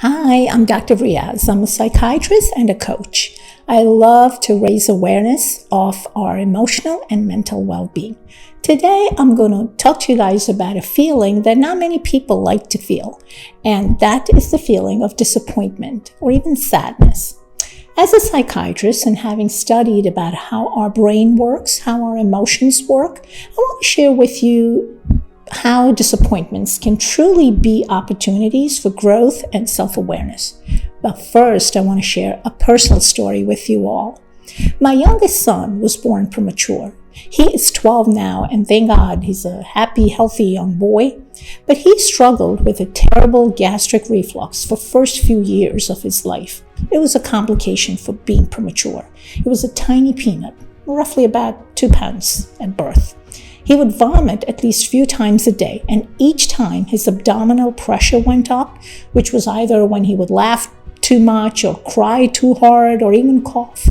Hi, I'm Dr. Riyaz. I'm a psychiatrist and a coach. I love to raise awareness of our emotional and mental well-being. Today, I'm going to talk to you guys about a feeling that not many people like to feel, and that is the feeling of disappointment or even sadness. As a psychiatrist and having studied about how our brain works, how our emotions work, I want to share with you how disappointments can truly be opportunities for growth and self-awareness. But first, I want to share a personal story with you all. My youngest son was born premature. He is 12 now, and thank God he's a happy, healthy young boy. But he struggled with a terrible gastric reflux for the first few years of his life. It was a complication for being premature. It was a tiny peanut, roughly about 2 pounds at birth. He would vomit at least a few times a day, and each time his abdominal pressure went up, which was either when he would laugh too much or cry too hard or even cough.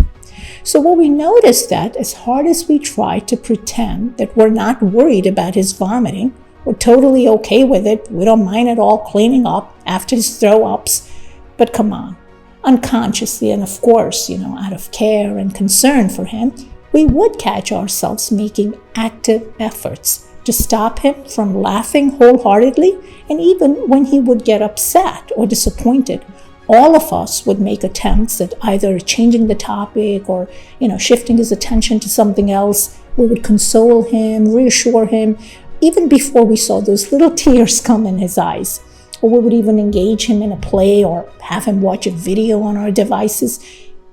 So what we noticed that as hard as we tried to pretend that we're not worried about his vomiting, we're totally okay with it, we don't mind at all cleaning up after his throw-ups, but come on, unconsciously and of course, out of care and concern for him, we would catch ourselves making active efforts to stop him from laughing wholeheartedly, and even when he would get upset or disappointed, all of us would make attempts at either changing the topic or, shifting his attention to something else. We would console him, reassure him, even before we saw those little tears come in his eyes. Or we would even engage him in a play or have him watch a video on our devices.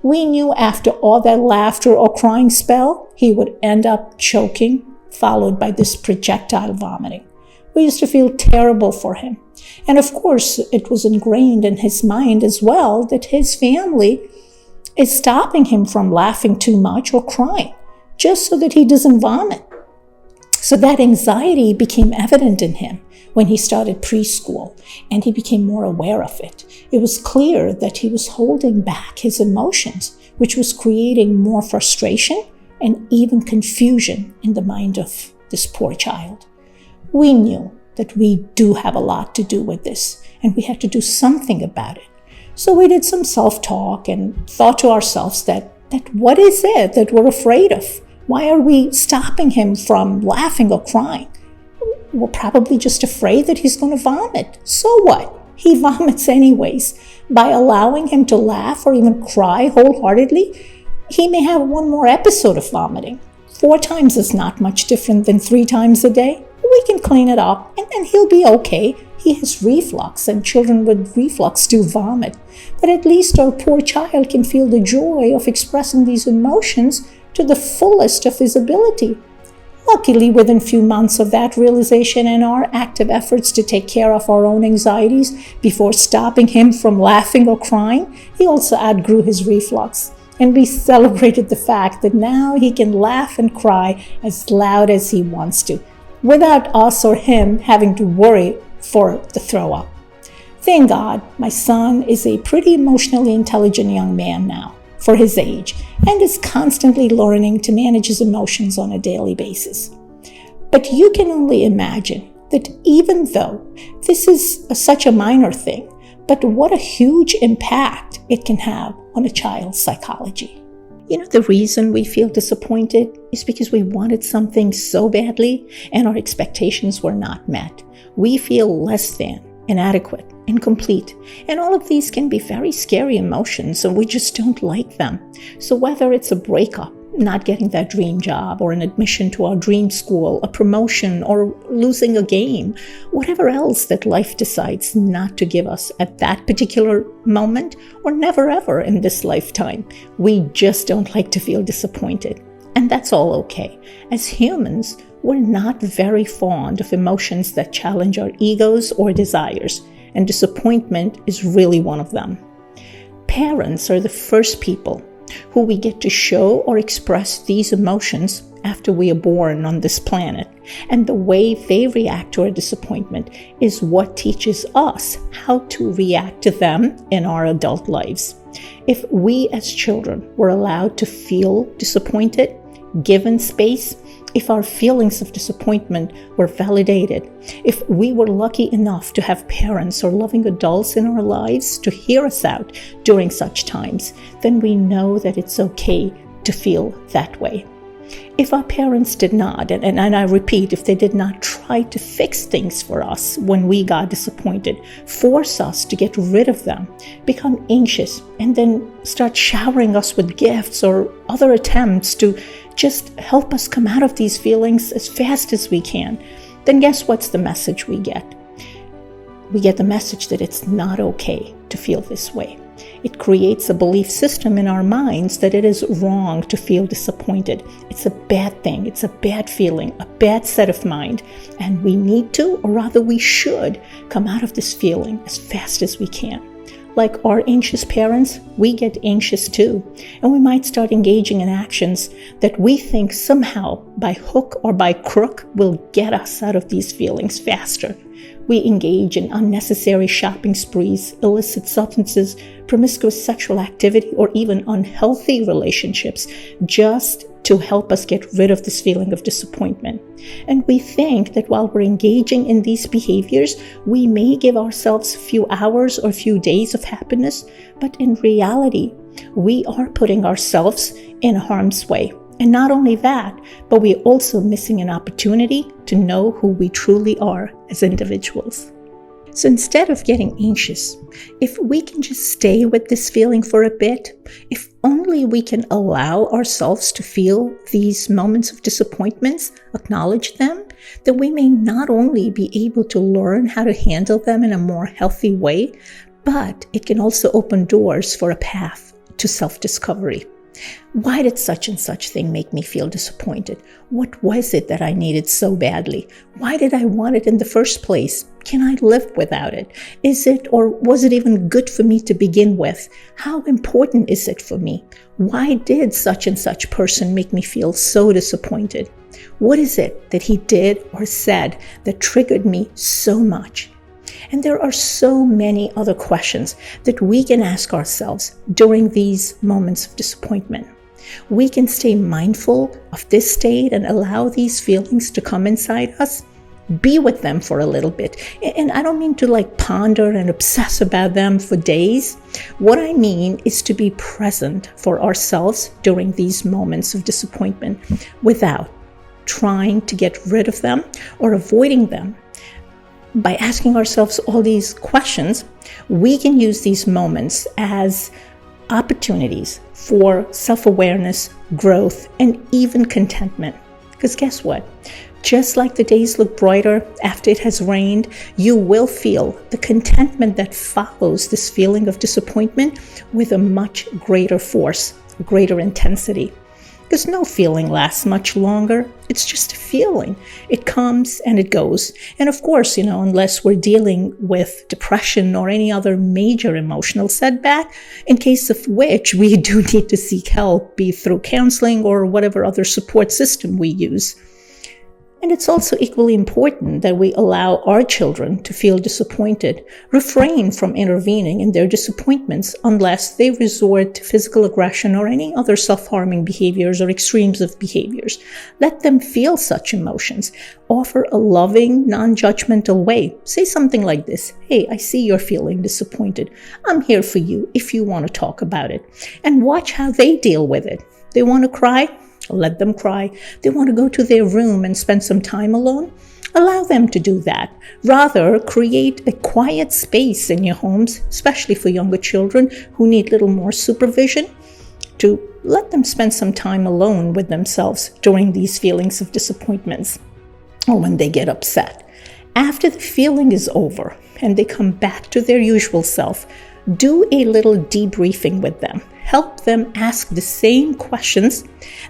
We knew after all that laughter or crying spell, he would end up choking, followed by this projectile vomiting. We used to feel terrible for him. And of course, it was ingrained in his mind as well that his family is stopping him from laughing too much or crying, just so that he doesn't vomit. So that anxiety became evident in him when he started preschool, and he became more aware of it. It was clear that he was holding back his emotions, which was creating more frustration and even confusion in the mind of this poor child. We knew that we do have a lot to do with this, and we had to do something about it. So we did some self-talk and thought to ourselves that what is it that we're afraid of? Why are we stopping him from laughing or crying? We're probably just afraid that he's going to vomit. So what? He vomits anyways. By allowing him to laugh or even cry wholeheartedly, he may have one more episode of vomiting. 4 times is not much different than 3 times a day. We can clean it up and he'll be okay. He has reflux, and children with reflux do vomit. But at least our poor child can feel the joy of expressing these emotions to the fullest of his ability. Luckily, within a few months of that realization and our active efforts to take care of our own anxieties before stopping him from laughing or crying, he also outgrew his reflux. And we celebrated the fact that now he can laugh and cry as loud as he wants to, without us or him having to worry for the throw-up. Thank God, my son is a pretty emotionally intelligent young man now, for his age, and is constantly learning to manage his emotions on a daily basis. But you can only imagine that even though this is such a minor thing, but what a huge impact it can have on a child's psychology. The reason we feel disappointed is because we wanted something so badly and our expectations were not met. We feel less than, inadequate, incomplete, and all of these can be very scary emotions, and we just don't like them. So whether it's a breakup, not getting that dream job, or an admission to our dream school, a promotion, or losing a game, whatever else that life decides not to give us at that particular moment, or never ever in this lifetime, we just don't like to feel disappointed. And that's all okay. As humans, we're not very fond of emotions that challenge our egos or desires, and disappointment is really one of them. Parents are the first people who we get to show or express these emotions after we are born on this planet, and the way they react to our disappointment is what teaches us how to react to them in our adult lives. If we as children were allowed to feel disappointed, given space, if our feelings of disappointment were validated, if we were lucky enough to have parents or loving adults in our lives to hear us out during such times, then we know that it's okay to feel that way. If our parents did not, and I repeat, if they did not try to fix things for us when we got disappointed, force us to get rid of them, become anxious, and then start showering us with gifts or other attempts to just help us come out of these feelings as fast as we can, then guess what's the message we get? We get the message that it's not okay to feel this way. It creates a belief system in our minds that it is wrong to feel disappointed. It's a bad thing. It's a bad feeling, a bad set of mind. And we need to, or rather we should, come out of this feeling as fast as we can. Like our anxious parents, we get anxious too. And we might start engaging in actions that we think somehow, by hook or by crook, will get us out of these feelings faster. We engage in unnecessary shopping sprees, illicit substances, promiscuous sexual activity, or even unhealthy relationships just to help us get rid of this feeling of disappointment. And we think that while we're engaging in these behaviors, we may give ourselves a few hours or a few days of happiness, but in reality, we are putting ourselves in harm's way. And not only that, but we're also missing an opportunity to know who we truly are as individuals. So instead of getting anxious, if we can just stay with this feeling for a bit, if only we can allow ourselves to feel these moments of disappointments, acknowledge them, then we may not only be able to learn how to handle them in a more healthy way, but it can also open doors for a path to self-discovery. Why did such and such thing make me feel disappointed? What was it that I needed so badly? Why did I want it in the first place? Can I live without it? Is it, or was it even good for me to begin with? How important is it for me? Why did such and such person make me feel so disappointed? What is it that he did or said that triggered me so much? And there are so many other questions that we can ask ourselves during these moments of disappointment. We can stay mindful of this state and allow these feelings to come inside us. Be with them for a little bit. And I don't mean to ponder and obsess about them for days. What I mean is to be present for ourselves during these moments of disappointment without trying to get rid of them or avoiding them. By asking ourselves all these questions, we can use these moments as opportunities for self-awareness, growth, and even contentment. Because guess what? Just like the days look brighter after it has rained, you will feel the contentment that follows this feeling of disappointment with a much greater force, greater intensity. Because no feeling lasts much longer. It's just a feeling. It comes and it goes. And of course, unless we're dealing with depression or any other major emotional setback, in case of which we do need to seek help, be it through counseling or whatever other support system we use. And it's also equally important that we allow our children to feel disappointed, refrain from intervening in their disappointments unless they resort to physical aggression or any other self-harming behaviors or extremes of behaviors. Let them feel such emotions. Offer a loving, non-judgmental way. Say something like this: "Hey, I see you're feeling disappointed. I'm here for you if you want to talk about it." And watch how they deal with it. They want to cry? Let them cry. They want to go to their room and spend some time alone? Allow them to do that. Rather, create a quiet space in your homes, especially for younger children who need little more supervision, to let them spend some time alone with themselves during these feelings of disappointments or when they get upset. After the feeling is over and they come back to their usual self, do a little debriefing with them. Help them ask the same questions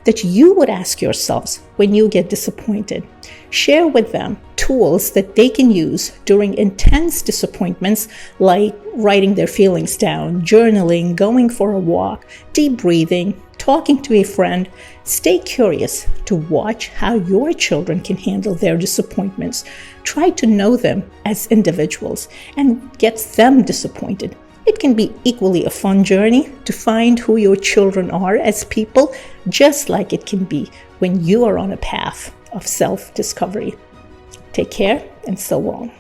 that you would ask yourselves when you get disappointed. Share with them tools that they can use during intense disappointments, like writing their feelings down, journaling, going for a walk, deep breathing, talking to a friend. Stay curious to watch how your children can handle their disappointments. Try to know them as individuals and get them disappointed. It can be equally a fun journey to find who your children are as people, just like it can be when you are on a path of self-discovery. Take care and so long.